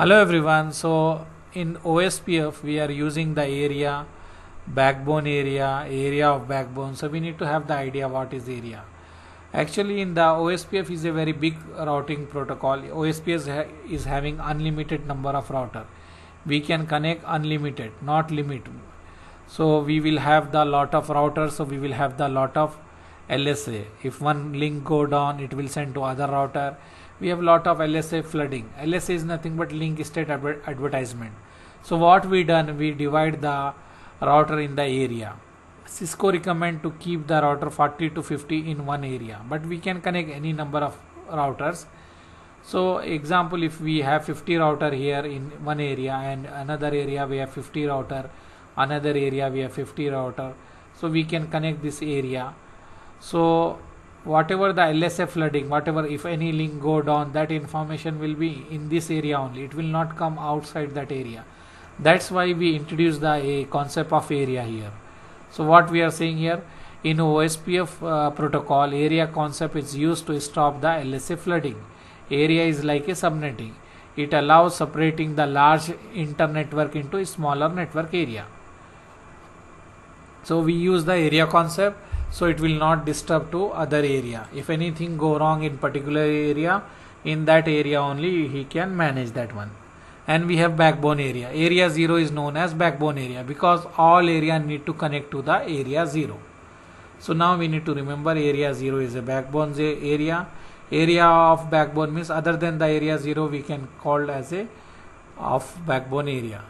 Hello everyone. So in OSPF we are using the area, backbone area of backbone. So we need to have the idea what is area. Actually in the OSPF is a very big routing protocol. OSPF is having unlimited number of router. We can connect unlimited, not limit. So we will have the lot of routers. So we will have the lot of LSA. If one link go down, it will send to other router. We have lot of LSA flooding. LSA is nothing but link state advertisement. So what we done, we divide the router in the area. Cisco recommend to keep the router 40 to 50 in one area, but we can connect any number of routers. So example, if we have 50 router here in one area and another area we have 50 router, another area we have 50 router, so we can connect this area. So whatever the LSA flooding, whatever, if any link go down, that information will be in this area only. It will not come outside that area. That's why we introduce the concept of area here. So what we are saying here, in OSPF protocol, area concept is used to stop the LSA flooding. Area is like a subnetting. It allows separating the large internetwork into a smaller network area. So we use the area concept, so it will not disturb to other area. If anything go wrong in particular area, in that area only he can manage that one. And we have backbone area. Area 0 is known as backbone area because all area need to connect to the area 0. So now we need to remember area 0 is a backbone area. Area of backbone means other than the area 0 we can call as a of backbone area.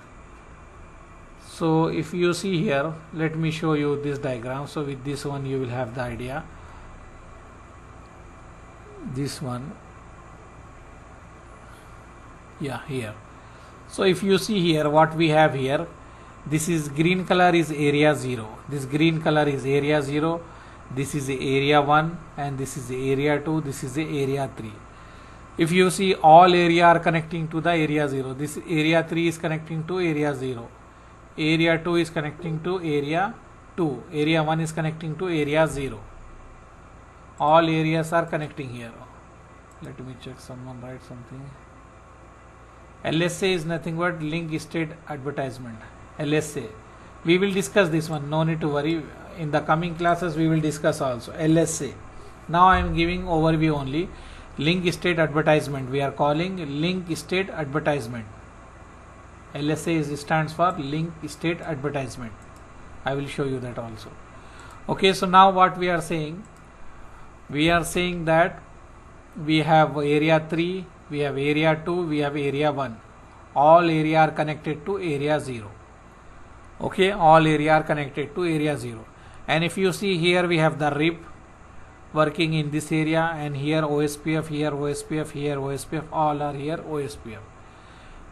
So if you see here, let me show you this diagram. So with this one you will have the idea. This one, yeah, here. So if you see here, what we have here, this is green color is area 0, this green color is area 0, this is area 1, and this is area 2, this is area 3. If you see, all area are connecting to the area 0. This area 3 is connecting to area 0. Area 2 is connecting to area 2. Area 1 is connecting to area 0. All areas are connecting here. Let me check, someone write something. LSA is nothing but link state advertisement. LSA. We will discuss this one. No need to worry. In the coming classes we will discuss also. LSA. Now I am giving overview only. Link state advertisement. We are calling link state advertisement. LSA stands for link state advertisement. I will show you that also. Okay, so now what we are saying that we have area 3, we have area 2, we have area 1. All area are connected to area 0. Okay, all area are connected to area 0. And if you see here, we have the RIP working in this area, and here OSPF, here OSPF, here OSPF, all are here OSPF.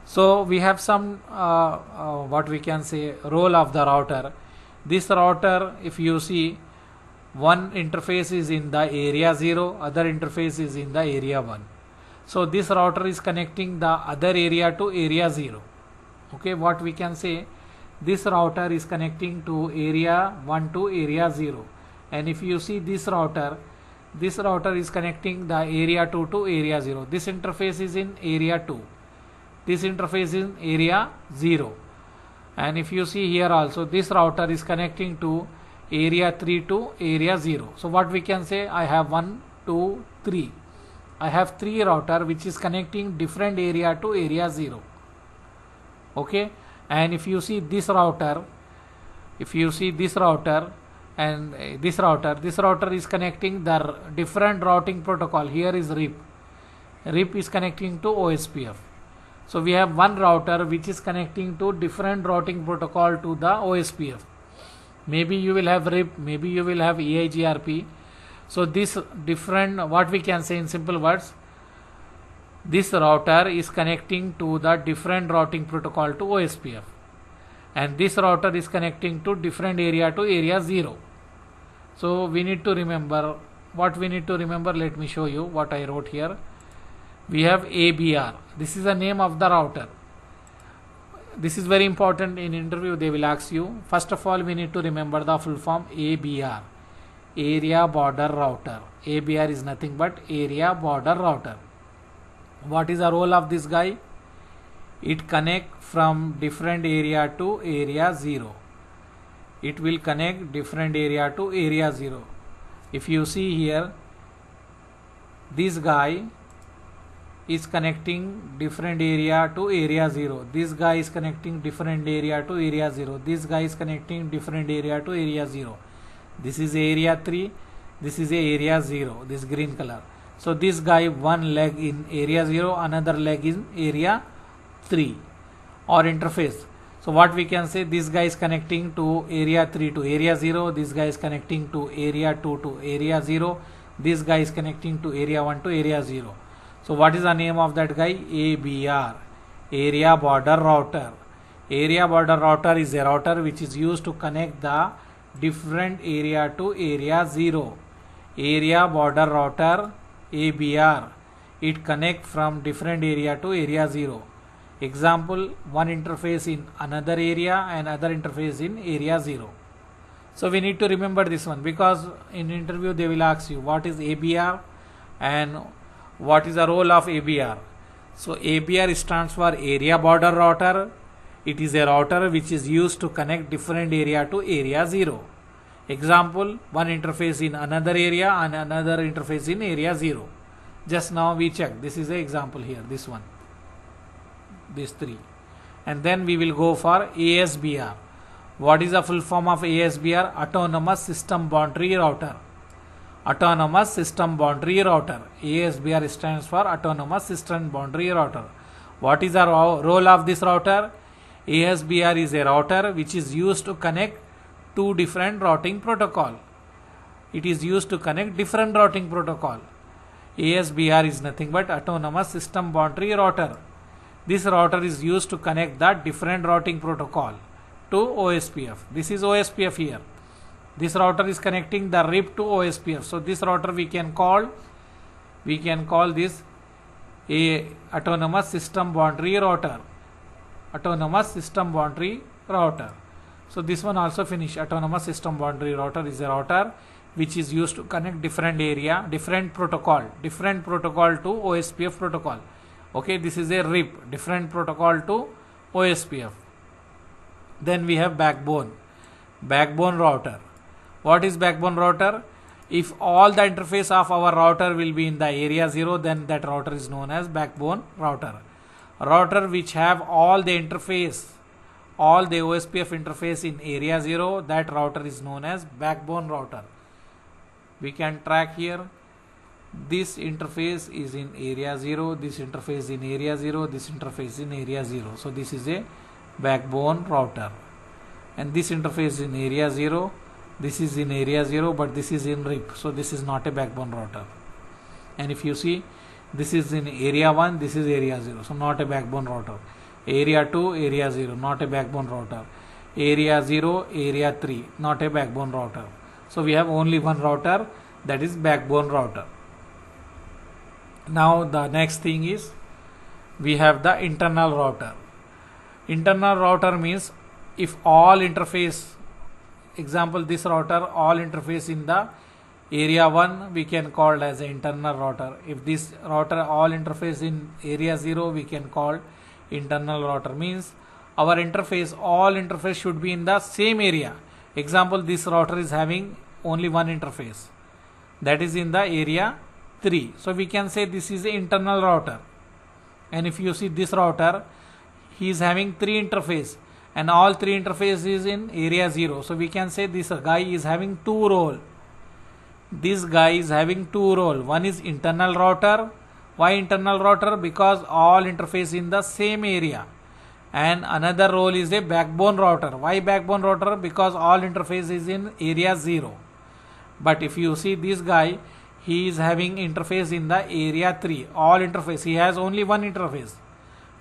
So we have some what we can say role of the router. This router, if you see, one interface is in the area 0, other interface is in the area 1. So this router is connecting the other area to area 0. Okay, what we can say, this router is connecting to area 1 to area 0. And if you see this router is connecting the area 2 to area 0. This interface is in area 2. This interface is in area 0. And if you see here also, this router is connecting to area 3 to area 0. So what we can say, I have 1, 2, 3. I have 3 router which is connecting different area to area 0. Okay. And if you see this router, and this router is connecting the different routing protocol. Here is RIP. RIP is connecting to OSPF. So we have one router which is connecting to different routing protocol to the OSPF. Maybe you will have RIP, maybe you will have EIGRP. So this different, what we can say in simple words, this router is connecting to the different routing protocol to OSPF. And this router is connecting to different area to area 0. So we need to remember, what we need to remember, let me show you what I wrote here. We have ABR. This is the name of the router. This is very important in interview, they will ask you. First of all, we need to remember the full form ABR. Area border router. ABR is nothing but area border router. What is the role of this guy? it connect from different area to area 0. It will connect different area to area 0. If you see here, this guy is connecting different area to area 0. This guy is connecting different area to area 0. This guy is connecting different area to area 0. This is area 3. This is area 0. This green color. So this guy one leg in area 0, another leg in area 3 or interface. So what we can say, this guy is connecting to area 3 to area 0. This guy is connecting to area 2 to area 0. This guy is connecting to area 1 to area 0. So what is the name of that guy? ABR, area border router. Area border router is a router which is used to connect the different area to area 0. Area border router, ABR, it connect from different area to area 0. Example, one interface in another area and other interface in area 0. So we need to remember this one, because in interview they will ask you what is ABR and what is the role of ABR. So ABR stands for area border router. It is a router which is used to connect different area to area 0. Example, one interface in another area and another interface in area 0. Just now we check. This is the example here, this one, these three. And then we will go for ASBR. What is the full form of ASBR? Autonomous System Boundary Router. Autonomous System Boundary Router. ASBR stands for Autonomous System Boundary Router. What is the role of this router? ASBR is a router which is used to connect two different routing protocol. It is used to connect different routing protocol. ASBR is nothing but Autonomous System Boundary Router. This router is used to connect the different routing protocol to OSPF. This is OSPF here. This router is connecting the RIP to OSPF. So this router we can call this a Autonomous System Boundary Router. Autonomous System Boundary Router. So this one also finish. Autonomous System Boundary Router is a router which is used to connect different area, different protocol to OSPF protocol. Okay, this is a RIP, different protocol to OSPF. Then we have backbone router. What is backbone router? If all the interface of our router will be in the area 0, then that router is known as backbone router. Router which have all the OSPF interface in area 0, that router is known as backbone router. We can track here. This interface is in area 0, this interface in area 0, this interface in area 0. So this is a backbone router. And this interface in area 0, this is in area 0, but this is in RIP. So this is not a backbone router. And if you see, this is in area 1, this is area 0. So not a backbone router. Area 2, area 0, not a backbone router. Area 0, area 3, not a backbone router. So we have only one router, that is backbone router. Now the next thing is we have the internal router. Internal router means if all interface, example this router, all interface in the area 1 we can call as an internal router. If this router all interface in area 0 we can call internal router. Means our interface, all interface should be in the same area. Example, this router is having only one interface, that is in the area 3. So we can say this is the internal router. And if you see this router, he is having 3 interface and all 3 interface is in area 0. So we can say this guy is having 2 role. This guy is having 2 role. One is internal router. Why internal router? Because all interface in the same area. And another role is a backbone router. Why backbone router? Because all interface is in area 0. But if you see this guy, he is having interface in the area 3. All interface, he has only one interface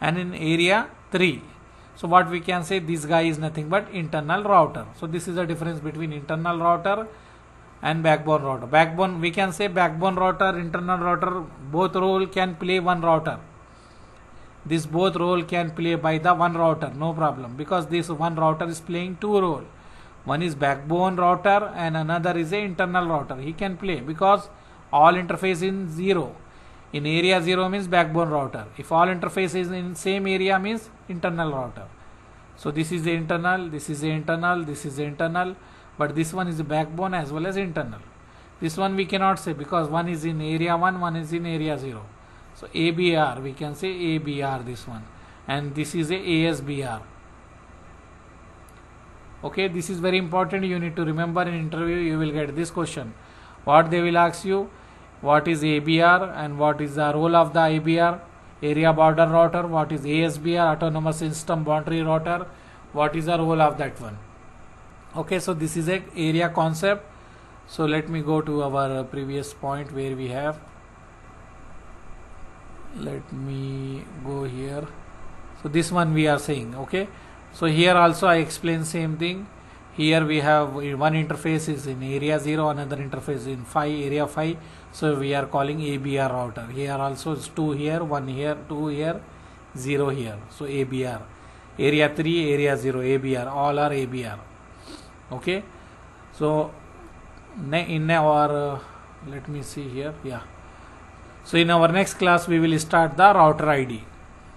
and in area 3. So what we can say, this guy is nothing but internal router. So this is the difference between internal router and backbone router. Backbone, we can say backbone router, internal router, both role can play one router. This both role can play by the one router, no problem, because this one router is playing 2 role. One is backbone router and another is a internal router. He can play because all interface in 0. In area 0 means backbone router. If all interfaces in same area means internal router. So this is the internal, this is the internal, this is the internal, but this one is the backbone as well as internal. This one we cannot say because one is in area 1, one is in area 0. So ABR, we can say ABR this one, and this is a ASBR. Okay, this is very important. You need to remember in interview you will get this question. What they will ask you, what is ABR and what is the role of the ABR, area border router, what is ASBR, autonomous system boundary router, what is the role of that one. Okay, so this is a area concept. So let me go to our previous point where we have, let me go here. So this one we are saying, okay. So here also I explain same thing. Here we have one interface is in area 0, another interface in area 5. So we are calling ABR router. Here also is 2 here, 1 here, 2 here, 0 here. So ABR. Area 3, area 0, ABR. All are ABR. Okay. So in our, let me see here. Yeah. So in our next class we will start the router ID.